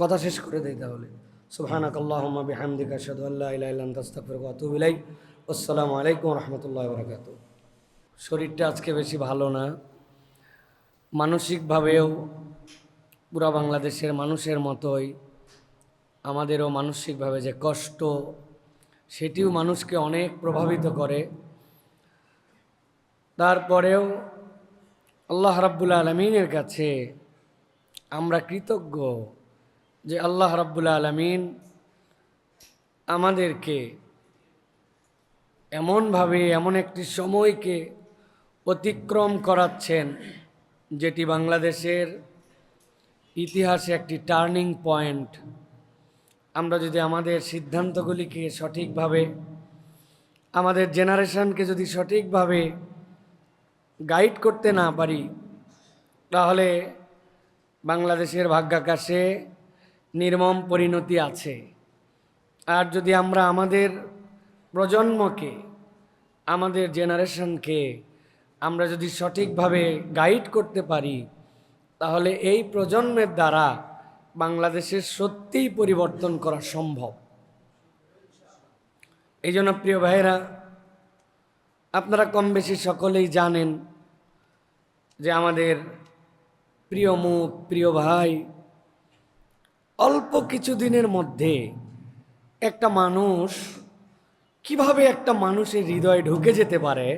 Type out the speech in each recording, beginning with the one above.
কথা শেষ করে দেই তাহলে। সুবহানাকাল্লাহুম্মা বিহামদিকা আশহাদু আল্লা ইলাহা ইল্লা আনতা আস্তাগফিরুকা ওয়া আতুবু ইলাইক। আসসালামু আলাইকুম ওয়া রাহমাতুল্লাহি ওয়া বারাকাতুহু। শরীরটা আজকে বেশি ভালো না, মানসিকভাবেও পুরা বাংলাদেশের মানুষের মতোই আমাদেরও মানসিকভাবে যে কষ্ট, সেটিও মানুষকে অনেক প্রভাবিত করে। তারপরেও আল্লাহ রাব্বুল আলামিনের কাছে আমরা কৃতজ্ঞ যে আল্লাহ রাব্বুল আলামিন আমাদেরকে এমনভাবে এমন একটি সময়কে অতিক্রম করাচ্ছেন যেটি বাংলাদেশের ইতিহাসে একটি টার্নিং পয়েন্ট। আমরা যদি আমাদের সিদ্ধান্তগুলিকে সঠিকভাবে, আমাদের জেনারেশনকে যদি সঠিকভাবে গাইড করতে না পারি, তাহলে বাংলাদেশের ভাগ্যাকাশে নির্মম পরিণতি আছে। আর যদি আমরা আমাদের প্রজন্মকে, আমাদের জেনারেশনকে আমরা যদি সঠিকভাবে গাইড করতে পারি, তাহলে এই প্রজন্মের দ্বারা বাংলাদেশের সত্যিই পরিবর্তন করা সম্ভব। এই জন্য প্রিয় ভাইয়েরা, আপনারা কম বেশি সকলেই জানেন যে আমাদের প্রিয় মুখ, প্রিয় ভাই অল্প কিছু দিনের মধ্যে একটা মানুষ কিভাবে একটা মানুষের হৃদয়ে ঢুকে যেতে পারে,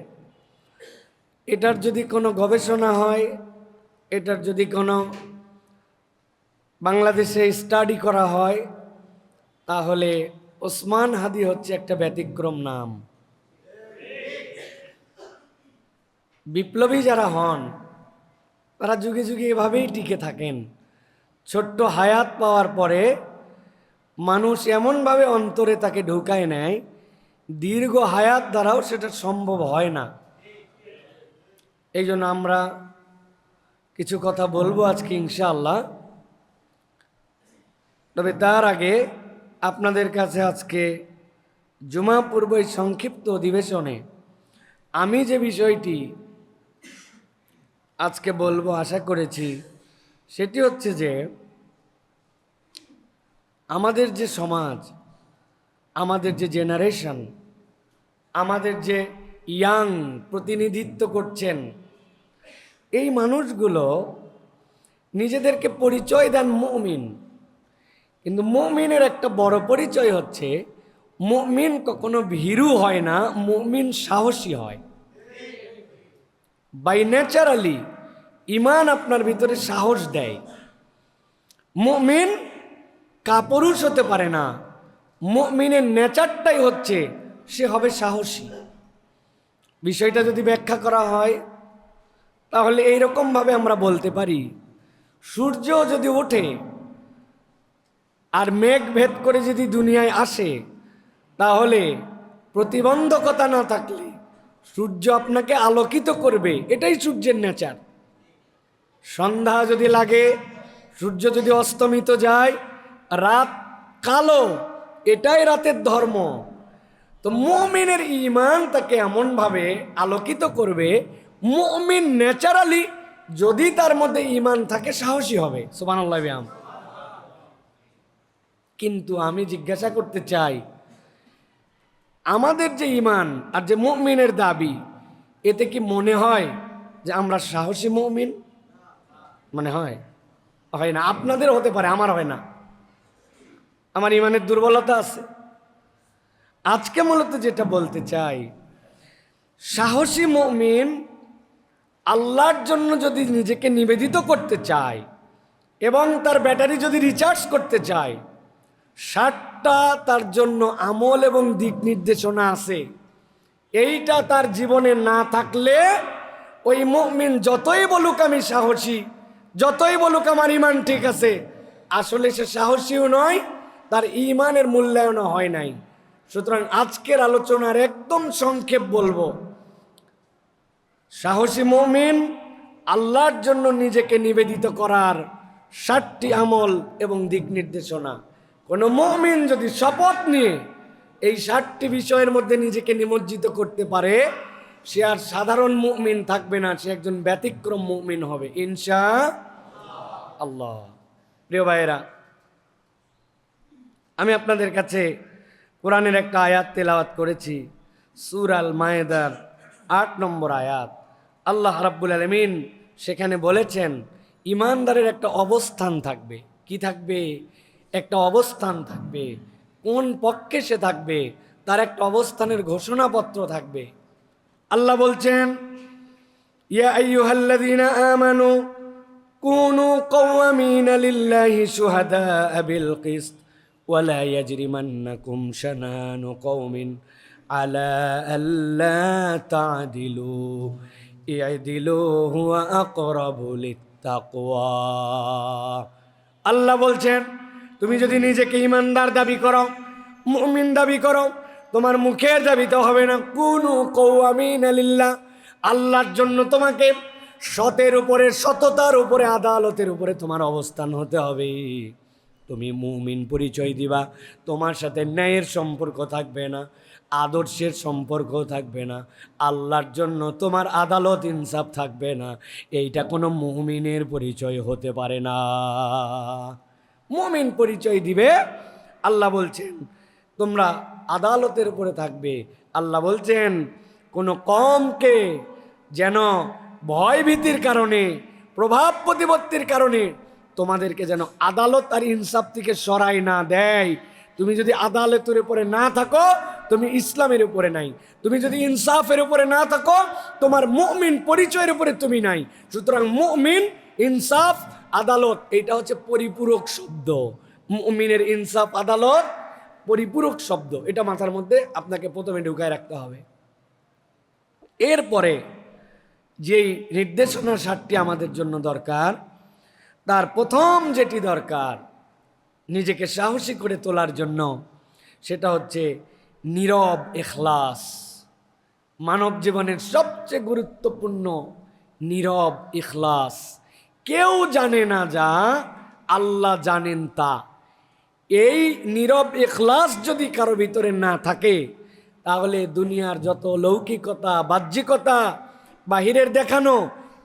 এটার যদি কোনো গবেষণা হয়, এটার যদি কোনো বাংলাদেশে স্টাডি করা হয়, তাহলে ওসমান হাদি হচ্ছে একটা ব্যতিক্রম নাম। বিপ্লবী যারা হন তারা যুগে যুগে এভাবেই টিকে থাকেন। ছোট্ট হায়াত পাওয়ার পরে মানুষ এমনভাবে অন্তরে তাকে ঢুকায় নেয়, দীর্ঘ হায়াত দ্বারাও সেটা সম্ভব হয় না। এই জন্য আমরা কিছু কথা বলবো আজকে ইনশাআল্লাহ। তবে তার আগে আপনাদের কাছে আজকে জুমা পূর্ব এই সংক্ষিপ্ত অধিবেশনে আমি যে বিষয়টি আজকে বলবো আশা করেছি, সেটি হচ্ছে যে আমাদের যে সমাজ, আমাদের যে জেনারেশন, আমাদের যে ইয়াং প্রতিনিধিত্ব করছেন, এই মানুষগুলো নিজেদেরকে পরিচয় দেন মুমিন। কিন্তু মুমিনের একটা বড় পরিচয় হচ্ছে মুমিন কখনো ভীরু হয় না, মুমিন সাহসী হয়। বাই ন্যাচারালি ইমান আপনার ভিতরে সাহস দেয়। মুমিন কাপুরুষ হতে পারে না, মুমিনের নেচারটাই হচ্ছে সে হবে সাহসী। বিষয়টা যদি ব্যাখ্যা করা হয় তাহলে এইরকমভাবে আমরা বলতে পারি, সূর্য যদি ওঠে আর মেঘ ভেদ করে যদি দুনিয়ায় আসে, তাহলে প্রতিবন্ধকতা না থাকলে সূর্য আপনাকে আলোকিত করবে, এটাই সূর্যের নেচার। সন্ধ্যা যদি লাগে, সূর্য যদি অস্তমিত যায়, রাত কালো, এটাই রাতের ধর্ম। তো মুমিনের ঈমান তাকে এমনভাবে আলোকিত করবে, মুমিন ন্যাচারালি যদি তার মধ্যে ঈমান থাকে সাহসী হবে। সুবহানাল্লাহ বিহাম। কিন্তু আমি জিজ্ঞাসা করতে চাই, আমাদের যে ঈমান আর যে মুমিনের দাবি, এতে কি মনে হয় যে আমরা সাহসী মুমিন? মনে হয়? হয় না। আপনাদের হতে পারে, আমার হয় না। আমার ঈমানের দুর্বলতা আছে। আজকে মূলত যেটা বলতে চাই, সাহসী মুমিন আল্লাহর জন্য যদি নিজেকে নিবেদিত করতে চায় এবং তার ব্যাটারি যদি রিচার্জ করতে চায়, 60টা তার জন্য আমল এবং দিক নির্দেশনা আছে। এইটা তার জীবনে না থাকলে ওই মুমিন যতই বলুক আমি সাহসী, যতই বলুক আমার ঈমান ঠিক আছে, আসলে সে সাহসীও নয়, তার ঈমানের মূল্যায়নও হয় নাই। সুতরাং আজকের আলোচনার একদম সংক্ষেপ বলবো, সাহসী মুমিন আল্লাহর জন্য নিজেকে নিবেদিত করার 60টি আমল এবং দিক নির্দেশনা। কোনো মুমিন যদি শপথ নিয়ে এই 60টি বিষয়ের মধ্যে নিজেকে নিমজ্জিত করতে পারে, সে আর সাধারণ মুমিন থাকবে না, সে একজন ব্যতিক্রম মুমিন হবে ইনশাআল্লাহ। প্রিয় ভাইয়েরা, আমি আপনাদের কাছে কোরআনের একটা আয়াত তেলাওয়াত করেছি, সূরা আল মায়েদার 8 নম্বর আয়াত। আল্লাহ রাব্বুল আলামিন সেখানে বলেছেন ইমানদারের একটা অবস্থান থাকবে। কি থাকবে? একটা অবস্থান থাকবে। কোন পক্ষে সে থাকবে তার একটা অবস্থানের ঘোষণাপত্র থাকবে। আল্লাহ বলছেন, ইয়া আইয়ুহাল্লাযীনা আমানু কুনু কাওয়ামিনা লিল্লাহি শুহাদাআ বিল কিসত ওয়া লা ইয়াজরিমান্নাকুম শানানু কওমিন আলা আল্লা তা'দিলু ই'দিলু হুয়া আকরাবু লিত্তাকওয়া। আল্লাহ বলছেন, তুমি যদি নিজেকে ঈমানদার দাবি করো, মুমিন দাবি করো, তোমার মুখের দাবিতে হবে না। কুনু কাওয়ামিনা লিল্লাহ, আল্লাহর জন্য তোমাকে সতের উপরে, সততার উপরে, আদালতের উপরে তোমার অবস্থান হতে হবে। তুমি মুমিন পরিচয় দিবা, তোমার সাথে ন্যায়ের সম্পর্ক থাকবে না, আদর্শের সম্পর্ক থাকবে না, আল্লাহর জন্য তোমার আদালত ইনসাফ থাকবে না। এইটা কোনো মুমিনের পরিচয় হতে পারে না। মুমিন পরিচয় দিবে, আল্লাহ বলছেন তোমরা আদালতের উপরে থাকবে। আল্লাহ বলছেন কোনো কমকে যেন ভয় ভীতির কারণে, প্রভাব প্রতিপত্তির কারণে তোমাদেরকে যেন আদালত আর ইনসাফ থেকে সরাই না দেয়। তুমি যদি আদালতের উপরে না থাকো, তুমি ইসলামের উপরে নাই। তুমি যদি ইনসাফের উপরে না থাকো, তোমার মুমিন পরিচয়ের উপরে তুমি নাই। সুতরাং মুমিন, ইনসাফ, আদালত, এটা হচ্ছে পরিপূরক শব্দ। মুমিনের ইনসাফ, আদালত পরিপূরক শব্দ। এটা মাথার মধ্যে আপনাকে প্রথমে ঢুকায় রাখতে হবে। এরপরে যেই নির্দেশনা 7টি আমাদের জন্য দরকার, তার প্রথম যেটি দরকার নিজেকে সাহসী করে তোলার জন্য, সেটা হচ্ছে নীরব ইখলাস। মানব জীবনের সবচেয়ে গুরুত্বপূর্ণ নীরব ইখলাস। কেউ জানে না যা আল্লাহ জানেন তা। এই নীরব ইখলাস যদি কারো ভিতরে না থাকে, তাহলে দুনিয়ার যত লৌকিকতা, বাহ্যিকতা, বাহিরের দেখানো,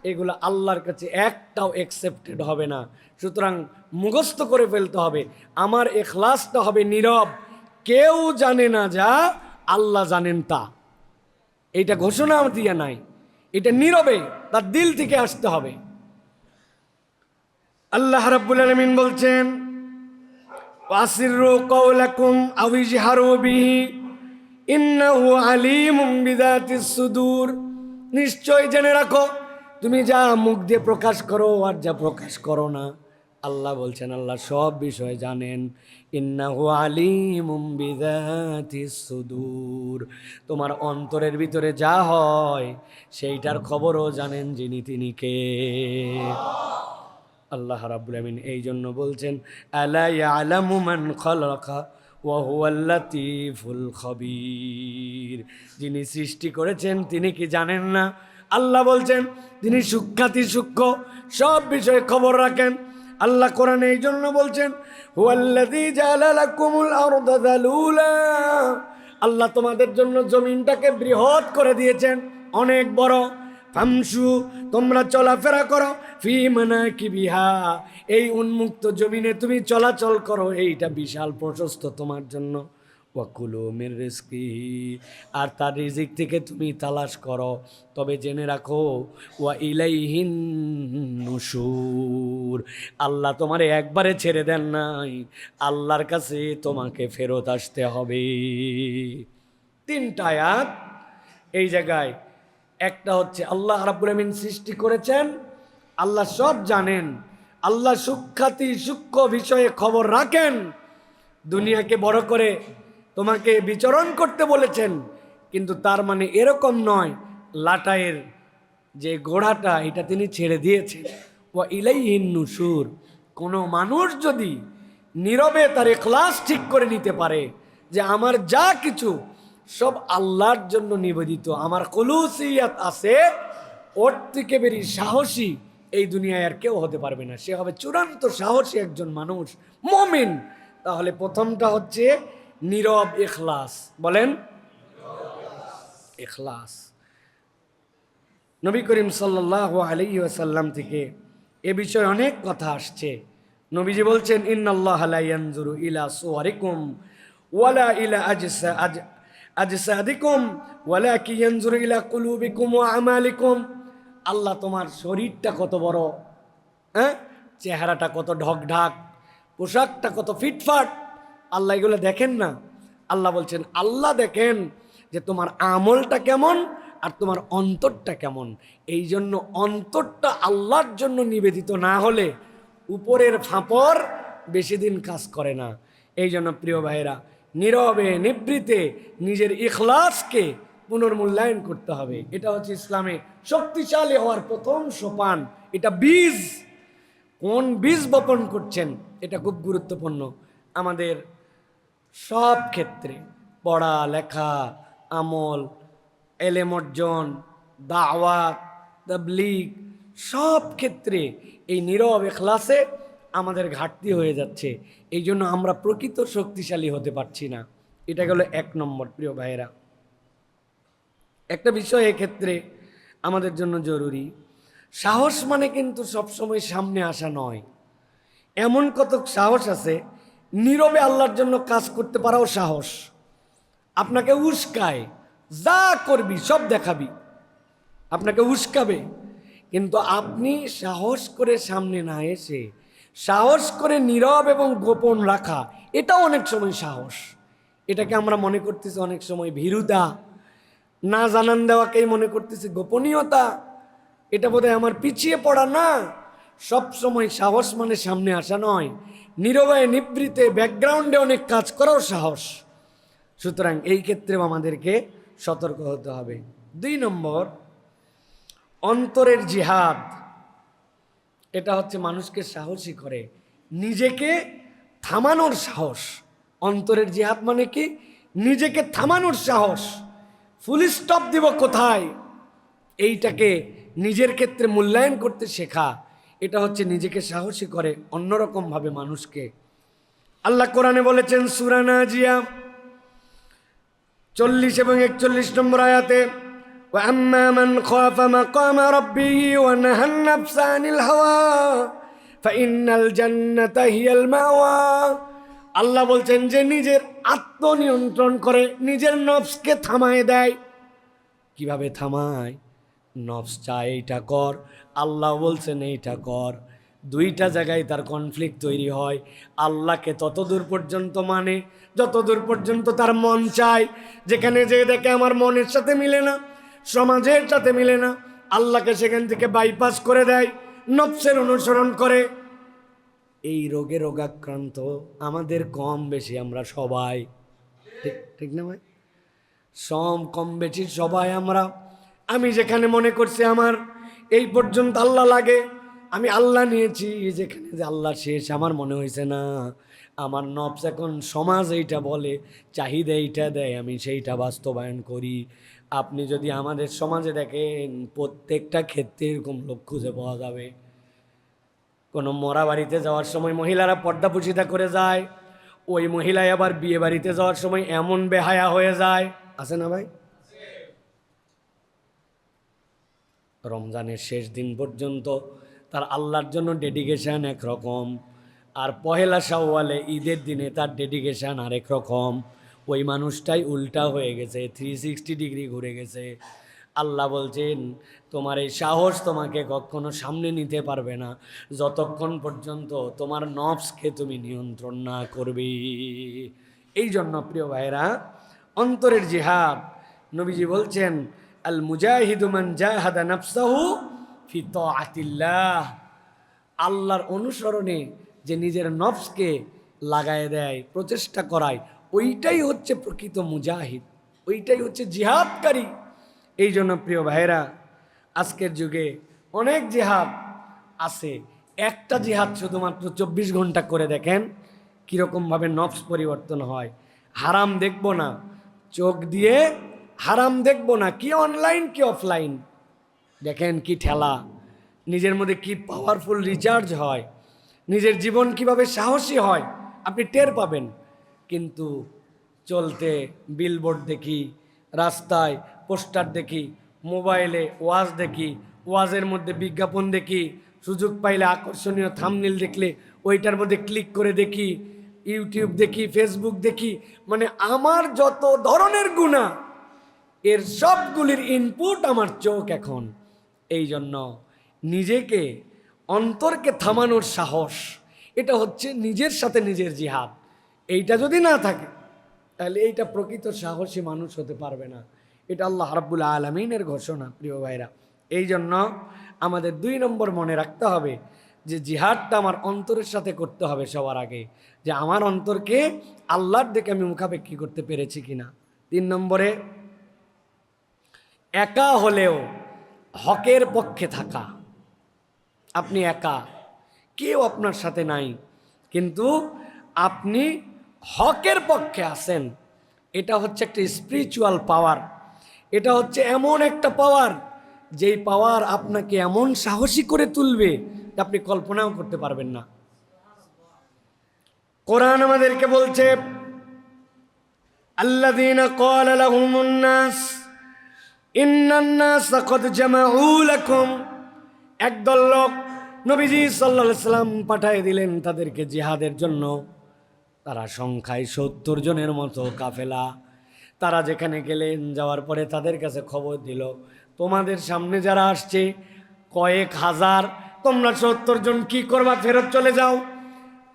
এগুলো আল্লাহর কাছে একটাও অ্যাকসেপ্টেড হবে না। সুতরাং মুখস্থ করে ফেলতে হবে, আমার ইখলাসটা হবে নীরব। কেউ জানে না যা আল্লাহ জানেন তা। এইটা ঘোষণা দিয়ে নাই, এটা নীরবে তার দিল থেকে আসতে হবে। আল্লাহ রাব্বুল আলামিন বলছেন, ওয়াসিররু কাওলাকুম আও ইজহারু বিহি ইন্নাহু আলিমুম বিযাতিস সুদূর। নিশ্চয় জেনে রাখো, তুমি যা মুখ দিয়ে প্রকাশ করো আর যা প্রকাশ করো না, আল্লাহ বলছেন আল্লাহ সব বিষয় জানেন। ইন্নাহু আলিমুম বিযাতিস সুদূর, তোমার অন্তরের ভিতরে যা হয় সেইটার খবরও জানেন যিনি তিনি কে। আল্লাহ রাব্বুল আমিন এই জন্য বলছেন, আলা ইয়ালামু মান খালাকা ওয়া হুয়াল লাতীফুল খবীর। যিনি সৃষ্টি করেছেন তিনি কি জানেন না? আল্লাহ বলছেন তিনি সূক্ষ্মাতি সূক্ষ্ম, সব বিষয়ে খবর রাখেন। আল্লাহ কোরআনে এই জন্য বলছেন, হুয়াল্লাযী জাআলা লাকুমুল আরদা যালুলা। আল্লাহ তোমাদের জন্য জমিনটাকে বৃহৎ করে দিয়েছেন, অনেক বড়। ফামশু, তোমরা চলাফেরা করো, ফি মানাকিবিহা, এই উন্মুক্ত জমিনে তুমি চলাচল করো, এইটা বিশাল প্রশস্ত তোমার জন্য। ওয়াকুলু মির রিজকিহি, আর তার রিজিক থেকে তুমি তালাশ করো। তবে জেনে রাখো, ওয়া ইলাইহিন নুশুর, আল্লাহ তোমারে একবারে ছেড়ে দেন নাই, আল্লাহর কাছে তোমাকে ফেরত আসতে হবে। 3টা আয়াত এই জায়গায়। একটা হচ্ছে আল্লাহ রাব্বুল আমিন সৃষ্টি করেছেন, আল্লাহ সব জানেন, আল্লাহ সূক্ষ্মাতি সূক্ষ্ম বিষয়ে খবর রাখেন। দুনিয়াকে বড় করে তোমাকে বিচরণ করতে বলেছেন, কিন্তু তার মানে এরকম নয় লাটাইয়ের যে গোড়াটা এটা তিনি ছেড়ে দিয়েছেন। ওয়া ইলাইহিন নুশুর, কোনো মানুষ যদি নীরবে তার ইখলাস ঠিক করে নিতে পারে যে আমার যা কিছু সব আল্লাহর জন্য নিবেদিত, আমার খুলুসিয়াত আছে, ওর থেকে বেশি সাহসী এই দুনিয়ায় আর কেউ হতে পারবে না। সে হবে চূড়ান্ত সাহসী একজন মানুষ, মুমিন। তাহলে প্রথমটা হচ্ছে নীরব ইখলাস। বলেন ইখলাস। নবী করিম সাল্লাল্লাহু আলাইহি ওয়াসাল্লাম থেকে এ বিষয়ে অনেক কথা আসছে। নবীজি বলছেন, ইন্নাল্লাহা লা ইয়ানজুরু ইলা সুওয়ারিকুম ওয়ালা ইলা আজসাদিকুম ওয়ালাকিন ইয়ানজুরু ইলা কুলুবিকুম ওয়া আমালিকুম। আল্লাহ তোমার শরীরটা কত বড়, হ্যাঁ, চেহারাটা কত ঢকঢাক, পোশাকটা কত ফিটফাট, আল্লাহ এগুলো দেখেন না। আল্লাহ বলছেন, আল্লাহ দেখেন যে তোমার আমলটা কেমন আর তোমার অন্তরটা কেমন। এই জন্য অন্তরটা আল্লাহর জন্য নিবেদিত না হলে উপরের ফাঁপর বেশি দিন কাজ করে না। এই জন্য প্রিয় ভাইরা, নীরবে নিবৃতে নিজের ইখলাসকে পুনর্মূল্যায়ন করতে হবে। এটা হচ্ছে ইসলামে শক্তিশালী হওয়ার প্রথম সোপান। এটা বীজ, কোন বীজ বপন করছেন এটা খুব গুরুত্বপূর্ণ। আমাদের সব ক্ষেত্রে, পড়া লেখা, আমল, এলেম অর্জন, দাওয়াত, তাবলীগ, সব ক্ষেত্রে এই নীরব ইখলাসে আমাদের ঘাটতি হয়ে যাচ্ছে। এই জন্য আমরা প্রকৃত শক্তিশালী হতে পারছি না। এটা গেল 1 নম্বর। প্রিয় ভাইয়েরা, একটা বিষয় এক্ষেত্রে আমাদের জন্য জরুরি, সাহস মানে কিন্তু সবসময় সামনে আসা নয়। এমন কত সাহস আছে, নীরবে আল্লাহর জন্য কাজ করতে পারাও সাহস। আপনাকে উস্কায়, যা করবি সব দেখাবি, আপনাকে উস্কাবে, কিন্তু আপনি সাহস করে সামনে না এসে সাহস করে নীরব এবং গোপন রাখা, এটাও অনেক সময় সাহস। এটাকে আমরা মনে করতেছি অনেক সময় ভীরুতা, না জানান দেওয়াকেই মনে করতেছি গোপনীয়তা। এটা বোধহয় আমার পিছিয়ে পড়া না। সব সময় সাহস মানে সামনে আসা নয়, নীরবে নিবৃতে ব্যাকগ্রাউন্ডে অনেক কাজ করাও সাহস। সুতরাং এই ক্ষেত্রেও আমাদেরকে সতর্ক হতে হবে। 2 নম্বর, অন্তরের জিহাদ। এটা হচ্ছে মানুষকে সাহসী করে, নিজেকে থামানোর সাহস। অন্তরের জিহাদ মানে কি? নিজেকে থামানোর সাহস। ফুল স্টপ দিব কোথায়, এইটাকে নিজের ক্ষেত্রে মূল্যায়ন করতে শেখা। এটা হচ্ছে নিজেকে সাহসী করে অন্যরকমভাবে মানুষকে। আল্লাহ কোরআনে বলেছেন সূরা নাজিয়া 40 এবং 41 নম্বর আয়াতে, وَأَمَّا مَنْ خَافَ مَقَامَ رَبِّهِ وَنَهَى النَّفْسَ عَنِ الْهَوَى فَإِنَّ الْجَنَّةَ هِيَ الْمَأْوَى। আল্লাহ বলছেন যে নিজের আত্মনিয়ন্ত্রণ করে নিজের নফসকে থামায় দেয়। কিভাবে থামায়? নফস চায় এইটা কর, আল্লাহ বলছেন এইটা কর। দুইটা জায়গায় তার কনফ্লিক্ট তৈরি হয়। আল্লাহকে ততদূর পর্যন্ত মানে যতদূর পর্যন্ত তার মন চায়। যেখানে যে দেখে আমার মনের সাথে মিলে না, সমাজের সাথে মিলে না, আল্লাহকে সেখান থেকে বাইপাস করে দেয়, নফসের অনুসরণ করে। এই রোগে রোগাক্রান্ত আমাদের কম বেশি আমরা সবাই, ঠিক ঠিক না ভাই? কম বেশি সবাই আমরা। আমি যেখানে মনে করছি আমার এই পর্যন্ত আল্লাহ লাগে, আমি আল্লাহ নিয়েছি, যেখানে যে আল্লাহ শেষ আমার মনে হয়েছে না। আমার নফস এখন সমাজ এইটা বলে, চাহিদা এইটা দেয়, আমি সেইটা বাস্তবায়ন করি। আপনি যদি আমাদের সমাজে দেখেন, প্রত্যেকটা ক্ষেত্রে এরকম লোক খুঁজে পাওয়া যাবে। কোনো মরা বাড়িতে যাওয়ার সময় মহিলারা পর্দাপুশিতা করে যায়, ওই মহিলায় আবার বিয়ে বাড়িতে যাওয়ার সময় এমন বেহায়া হয়ে যায়, আছে না ভাই? রমজানের শেষ দিন পর্যন্ত তার আল্লাহর জন্য ডেডিকেশান একরকম, আর পহেলা শাওয়ালে ঈদের দিনে তার ডেডিকেশান আরেক রকম। ওই মানুষটাই উল্টা হয়ে গেছে, 360 ডিগ্রি ঘুরে গেছে। আল্লাহ বলছেন তোমার এই সাহস তোমাকে কখনো সামনে নিতে পারবে না যতক্ষণ পর্যন্ত তোমার নফসকে তুমি নিয়ন্ত্রণ না করবে। এই জন্য প্রিয় ভাইরা, অন্তরের জিহাদ, নবীজি বলছেন আল মুজাহিদু মান জাহাদা নাফসাহু ফি তাআতিল্লাহ। আল্লাহর অনুসরণে যে নিজের নফসকে লাগায় দেয়, প্রচেষ্টা করায়, ওইটাই হচ্ছে প্রকৃত মুজাহিদ, ওইটাই হচ্ছে জিহাদকারী। এই জন্য প্রিয় ভাইরা, আজকের যুগে অনেক জিহাদ আছে। একটা জিহাদ শুধুমাত্র 24 ঘন্টা করে দেখেন কীরকমভাবে নফস পরিবর্তন হয়। হারাম দেখব না, চোখ দিয়ে হারাম দেখব না, কি অনলাইন কি অফলাইন, দেখেন কি ঠেলা, নিজের মধ্যে কি পাওয়ারফুল রিচার্জ হয়, নিজের জীবন কিভাবে সাহসী হয় আপনি টের পাবেন। কিন্তু চলতে বিলবোর্ড দেখি, রাস্তায় পোস্টার দেখি, মোবাইলে ওয়াজ দেখি, ওয়াজের মধ্যে বিজ্ঞাপন দেখি, সুযোগ পাইলে আকর্ষণীয় থাম্বনেল দেখলে ওইটার মধ্যে ক্লিক করে দেখি, ইউটিউব দেখি, ফেসবুক দেখি, মানে আমার যত ধরনের গুনাহ এর সবগুলির ইনপুট আমার চোখ এখন। এই জন্য নিজেকে, অন্তরকে থামানোর সাহস, এটা হচ্ছে নিজের সাথে নিজের জিহাদ। এইটা যদি না থাকে তাহলে এইটা প্রকৃত সাহসী মানুষ হতে পারবে না। এটা আল্লাহ রাব্বুল আলামিনের ঘোষণা প্রিয় ভাইরা। এই জন্য আমাদের 2 নম্বর মনে রাখতে হবে যে জিহাদটা আমার অন্তরের সাথে করতে হবে সবার আগে, যে আমার অন্তরকে আল্লাহর দিকে আমি মুখাপেক্ষী করতে পেরেছি কিনা। 3 নম্বরে একা হলেও হকের পক্ষে থাকা। আপনি একা, কেউ আপনার সাথে নাই, কিন্তু আপনি হকের পক্ষে আছেন। এটা হচ্ছে একটা স্পিরিচুয়াল পাওয়ার। এটা হচ্ছে এমন একটা পাওয়ার, যেই পাওয়ার আপনাকে এমন সাহসী করে তুলবে যে আপনি কল্পনাও করতে পারবেন না। কোরআন আমাদেরকে বলছে, আল্লাযীনা ক্বালা লাহুমুন নাস ইন্নান নাসা ক্বাদ জামাউ লাকুম। একদল লোক নবীজি সাল্লাল্লাহু আলাইহি সাল্লাম পাঠিয়ে দিলেন তাদেরকে জিহাদের জন্য। তারা সংখ্যায় 70 জনের মতো কাফেলা। তারা যেখানে গেলেন, যাওয়ার পরে তাদের কাছে খবর দিল, তোমাদের সামনে যারা আসছে কয়েক হাজার, তোমরা 70 জন কি করবা? ফেরত চলে যাও,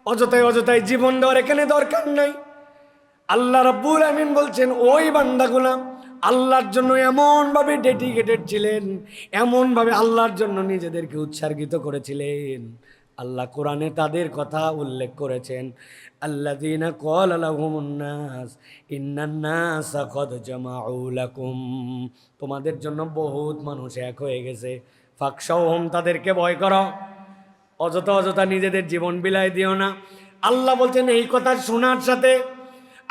অযথায় জীবন দেওয়ার এখানে দরকার নাই। আল্লাহ রাব্বুল আমিন বলছেন, ওই বান্দাগুলা আল্লাহর জন্য এমনভাবে ডেডিকেটেড ছিলেন, এমনভাবে আল্লাহর জন্য নিজেদেরকে উৎসর্গিত করেছিলেন। আল্লাহ কোরআনে তাদের কথা উল্লেখ করেছেন, আল্লাযীনা ক্বালা লাহুমুন নাস ইন্নান নাসা ক্বাদ জামাউ লাকুম। তোমাদের জন্য বহুত মানুষ এক হয়ে গেছে, ফাখশাউহুম, তাদেরকে ভয় করো, অযথা নিজেদের জীবন বিলায় দিও না। আল্লাহ বলছেন, এই কথা শোনার সাথে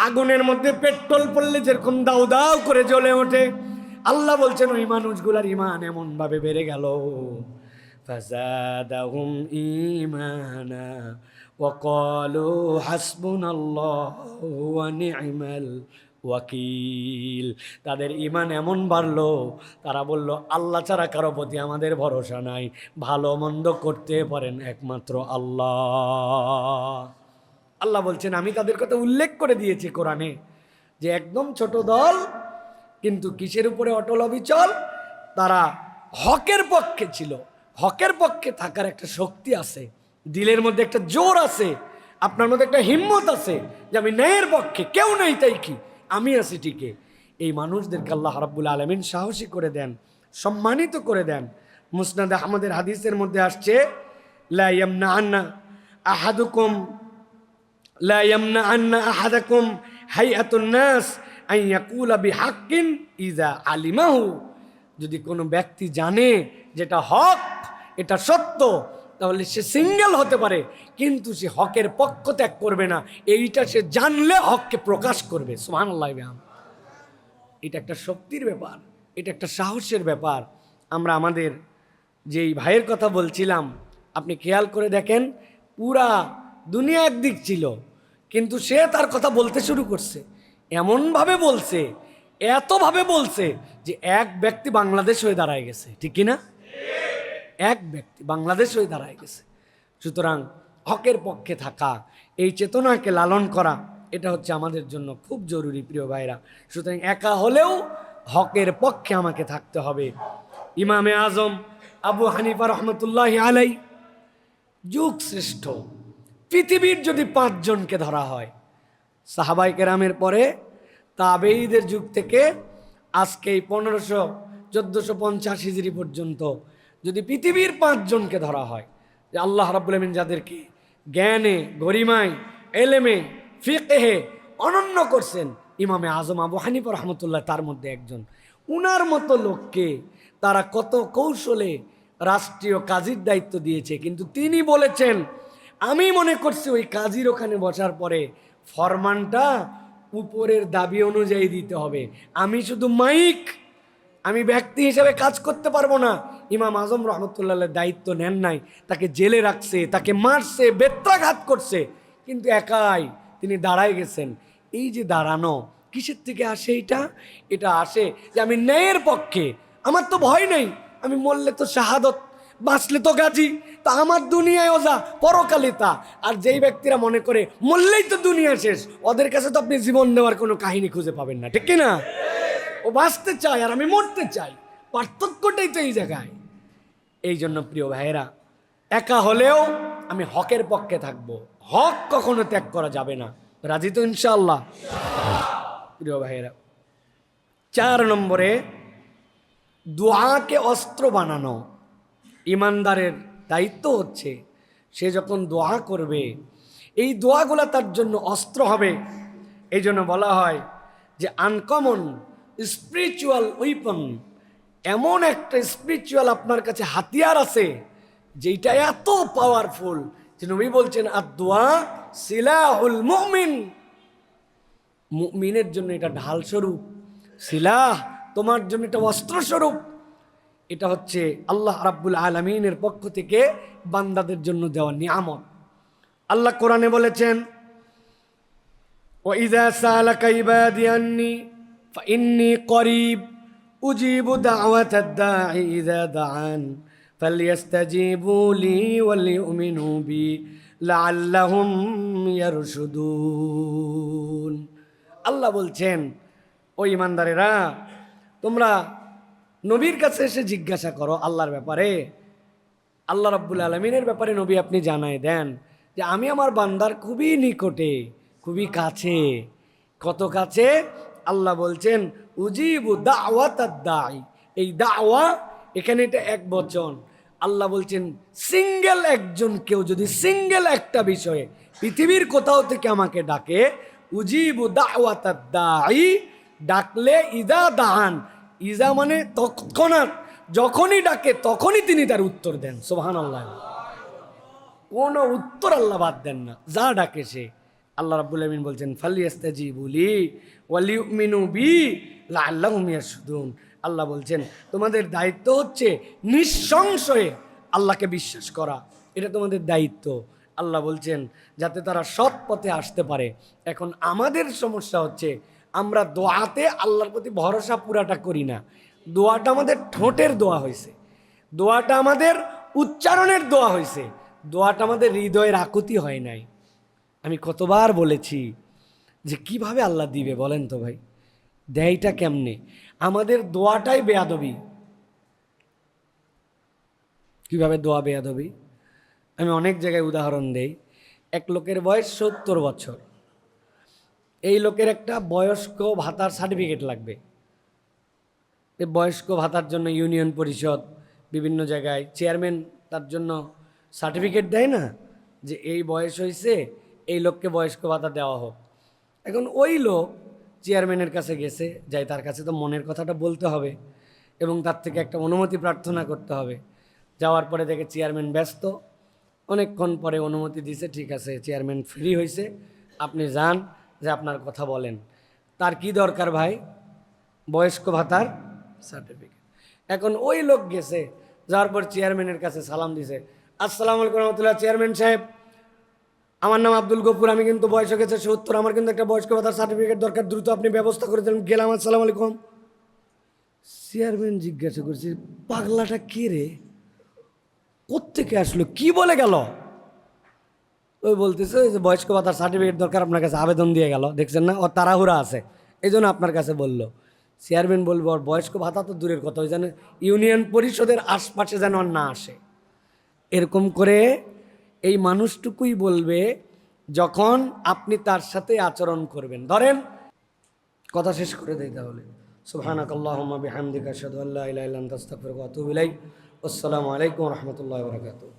আগুনের মধ্যে পেট্রোল পড়লে যেরকম দাউ দাউ করে জ্বলে ওঠে, আল্লাহ বলছেন ওই মানুষগুলার ঈমান এমন ভাবে বেড়ে গেল, ফাযাদাহুম ঈমানা ওয়া ক্বালু হাসবুনাল্লাহু ওয়া নি'মাল ওয়াকিল। তাদের ঈমান এমন বাড়লো, তারা বলল, আল্লাহ ছাড়া কারো প্রতি আমাদের ভরসা নাই, ভালো মন্দ করতে পারেন একমাত্র আল্লাহ। আল্লাহ বলছেন, আমি তাদের কথা উল্লেখ করে দিয়েছি কোরআনে, যে একদম ছোট দল, কিন্তু কিসের উপরে অটল অবিচল? তারা হকের পক্ষে ছিল। হকের পক্ষে থাকার একটা শক্তি আছে, দিলের মধ্যে একটা জোর আছে, আপনার মধ্যে একটা হিম্মত আছে যে আমি ন্যায়ের পক্ষে, কেউ নেই তাই কি, আমি আছি টিকে। এই মানুষদেরকে আল্লাহ রাব্বুল আলামিন সাহসী করে দেন, সম্মানিত করে দেন। মুসনাদ আহমদের হাদিসের মধ্যে আসছে, লা ইয়ামনাআন্না আহাদুকুম লা ইয়ামনাআন্না আহাদাকুম হাইয়াতুন নাস আন ইয়াকুলা বিহাক্কিন ইযা আলিমাহু। যদি কোনো ব্যক্তি জানে যেটা হক, এটা সত্য, তাহলে সে সিঙ্গেল হতে পারে, কিন্তু সে হকের পক্ষ ত্যাগ করবে না। এইটা সে জানলে হককে প্রকাশ করবে। সুবহানাল্লাহ। এটা একটা শক্তির ব্যাপার, এটা একটা সাহসের ব্যাপার। আমরা আমাদের যেই ভাইয়ের কথা বলছিলাম, আপনি খেয়াল করে দেখেন, পুরা দুনিয়া একদিক ছিল, কিন্তু সে তার কথা বলতে শুরু করছে, এমনভাবে বলছে, এতভাবে বলছে যে এক ব্যক্তি বাংলাদেশ হয়ে দাঁড়ায় গেছে। ঠিক কিনা? এক ব্যক্তি বাংলাদেশ হয়ে দাঁড়ায় গেছে। সুতরাং হকের পক্ষে থাকা, এই চেতনাকে লালন করা, এটা হচ্ছে আমাদের জন্য খুব জরুরি প্রিয় ভাইরা। সুতরাং একা হলেও হকের পক্ষে আমাকে থাকতে হবে। ইমামে আজম আবু হানিফা রহমতুল্লাহি আলাই, যুগ শ্রেষ্ঠ। পৃথিবীর যদি 5 জনকে ধরা হয়, সাহাবায়ে কেরামের পরে তাবেঈদের যুগ থেকে আজকে এই 1450 হিজরি পর্যন্ত যদি পৃথিবীর 5 জনকে ধরা হয়, যে আল্লাহ রাব্বুল আমিন যাদেরকে জ্ঞানে, গরিমায়, এলেমে, ফিকহে অনন্য করছেন, ইমামে আজম আবু হানিফা রহমতুল্লাহ তার মধ্যে একজন। উনার মতো লোককে তারা কত কৌশলে রাষ্ট্রীয় কাজীর দায়িত্ব দিয়েছে, কিন্তু তিনি বলেছেন, আমি মনে করছি ওই কাজীর ওখানে বসার পরে ফরমানটা উপরের দাবি অনুযায়ী দিতে হবে, আমি শুধু মাইক, আমি ব্যক্তি হিসেবে কাজ করতে পারবো না। ইমাম আজম রহমতুল্লাহ দায়িত্ব নেন নাই, তাকে জেলে রাখছে, তাকে মারছে, বেত্রাঘাত করছে, কিন্তু একাই তিনি দাঁড়ায় গেছেন। এই যে দাঁড়ানো, কিসের থেকে আসে? এটা আসে যে আমি ন্যায়ের পক্ষে, আমার তো ভয় নেই, আমি মরলে তো শাহাদত, বাঁচলে তো গাজী, তা আমার দুনিয়ায় ওজা, পরকালে তা। আর যেই ব্যক্তিরা মনে করে মরলেই তো দুনিয়া শেষ, ওদের কাছে তো আপনি জীবন দেওয়ার কোনো কাহিনী খুঁজে পাবেন না, ঠিক কি না? ও বাঁচতে চায় আর আমি মরতে চাই, পার্থক্যটাই তো এই জায়গায়। এই জন্য প্রিয় ভাইয়েরা, একা হলেও আমি হকের পক্ষে থাকব, হক কখনো ত্যাগ করা যাবে না। রাজি তো ইনশাআল্লাহ? প্রিয় ভাইয়েরা, 4 নম্বরে দোয়াকে অস্ত্র বানানো। ইমানদারের দায়িত্ব হচ্ছে সে যখন দোয়া করবে, এই দোয়াগুলা তার জন্য অস্ত্র হবে। এই জন্য বলা হয় যে আনকমন স্পিরিচুয়াল উইপন, এমন একটা স্পিরিচুয়াল আপনার কাছে হাতিয়ার আছে যেটা এত পাওয়ারফুল যে নবী বলছেন আদ-দোয়া সিলাহুল মুমিন, মুমিনের জন্য এটা ঢাল স্বরূপ, সিলাহ তোমার জন্য এটা অস্ত্র স্বরূপ। এটা হচ্ছে আল্লাহ রাব্বুল আলামিনের পক্ষ থেকে বান্দাদের জন্য দেওয়া নিয়ামত। আল্লাহ কোরআনে বলেছেন ওয়াইযা সালাকা ইবাদি আন্নী ফাইন্নী করিব উজিবু দাওয়াতাদ দাঈ ইযা দাআন ফালইস্তাজিবু লি ওয়ালিউমিনু বি লাআল্লাহুম ইয়ারশুদুন। আল্লাহ বলছেন, ও ইমানদারেরা, তোমরা নবীর কাছে এসে জিজ্ঞাসা করো আল্লাহর ব্যাপারে, আল্লাহ রাব্বুল আলামিনের ব্যাপারে নবী আপনি জানায় দেন যে আমি আমার বান্দার খুবই নিকটে, খুবই কাছে। কত কাছে? আল্লাহ বলছেন উজিবু দাওয়াতাদ দাঈ। এই দাওয়া এখানে এটা এক বচন। আল্লাহ বলছেন সিঙ্গেল একজন কেউ যদি সিঙ্গেল একটা বিষয়ে পৃথিবীর কোথাও থেকে আমাকে ডাকে, উজিবু দাওয়াতাদ দাঈ, ডাকলে ইদা দান, ইজা মানে তৎক্ষণাৎ, যখনই ডাকে তখনই তিনি তার উত্তর দেন। সুবহানাল্লাহ। কোনো উত্তর আল্লাহ বাদ দেন না, যা ডাকে সে। আল্লাহ রাব্বুল আলামিন বলছেন ফালইস্তাজিবু লি ওয়ালিউমিনু বি লাআল্লাহুম ইয়ারশুদুন। আল্লাহ বলছেন তোমাদের দায়িত্ব হচ্ছে নিঃসংশয়ে আল্লাহকে বিশ্বাস করা, এটা তোমাদের দায়িত্ব। আল্লাহ বলছেন যাতে তারা সৎ পথে আসতে পারে। এখন আমাদের সমস্যা হচ্ছে আমরা দোয়াতে আল্লাহর প্রতি ভরসা পুরাটা করি না। দোয়াটা আমাদের ঠোঁটের দোয়া হয়েছে, দোয়াটা আমাদের উচ্চারণের দোয়া হয়েছে, দোয়াটা আমাদের হৃদয়ের আকুতি হয় নাই। আমি কতবার বলেছি যে কিভাবে আল্লাহ দিবে বলেন তো ভাই, দেয়টা কেমনে? আমাদের দোয়াটাই বেয়াদবি। কিভাবে দোয়া বেয়াদবি? আমি অনেক জায়গায় উদাহরণ দেই। এক লোকের বয়স 70 বছর, এই লোকের একটা বয়স্ক ভাতার সার্টিফিকেট লাগবে। এই বয়স্ক ভাতার জন্য ইউনিয়ন পরিষদ বিভিন্ন জায়গায় চেয়ারম্যান তার জন্য সার্টিফিকেট দেয় না, যে এই বয়স হয়েছে, এই লোককে বয়স্ক ভাতা দেওয়া হোক। এখন ওই লোক চেয়ারম্যানের কাছে গেছে, যাই তার কাছে তো মনের কথাটা বলতে হবে এবং তার থেকে একটা অনুমতি প্রার্থনা করতে হবে। যাওয়ার পরে দেখে চেয়ারম্যান ব্যস্ত, অনেকক্ষণ পরে অনুমতি দিছে, ঠিক আছে চেয়ারম্যান ফ্রি হয়েছে, আপনি যান, যে আপনার কথা বলেন। তার কি দরকার ভাই? বয়স্ক ভাতার সার্টিফিকেট। এখন ওই লোক গেছে, যাওয়ার পর চেয়ারম্যানের কাছে সালাম দিছে, আসসালামু আলাইকুম রহমতুল্লাহ, চেয়ারম্যান সাহেব আমার নাম আব্দুল গফুর, আমি কিন্তু বয়স হয়ে গেছে 70, আমার কিন্তু একটা বয়স্ক ভাতার সার্টিফিকেট দরকার, দ্রুত আপনি ব্যবস্থা করে দেন। গেলাম, আসসালামু আলাইকুম। চেয়ারম্যান জিজ্ঞাসা করছে পাগলাটা কে রে, কোত্থেকে আসলো, কি বলে গেল? ওই বলতেছে যে বয়স্ক ভাতার সার্টিফিকেট দরকার, আপনার কাছে আবেদন দিয়ে গেল, দেখছেন না ও তাড়াহুড়া আছে, এই জন্য আপনার কাছে বললো। চেয়ারম্যান বলবো ওর বয়স্ক ভাতা তো দূরের কথা, ওই যেন ইউনিয়ন পরিষদের আশপাশে যেন আর না আসে। এরকম করে এই মানুষটুকুই বলবে যখন আপনি তার সাথে আচরণ করবেন। ধরেন কথা শেষ করে দেই তাহলে, সুবহানাকাল্লাহুম্মা বিহামদিকা আশহাদু আল্লা ইলাহা ইল্লা আনতা আস্তাগফিরুকা ওয়া আতুবু ইলাইক। আসসালামু আলাইকুম ওয়া রাহমাতুল্লাহি ওয়া বারাকাতুহু।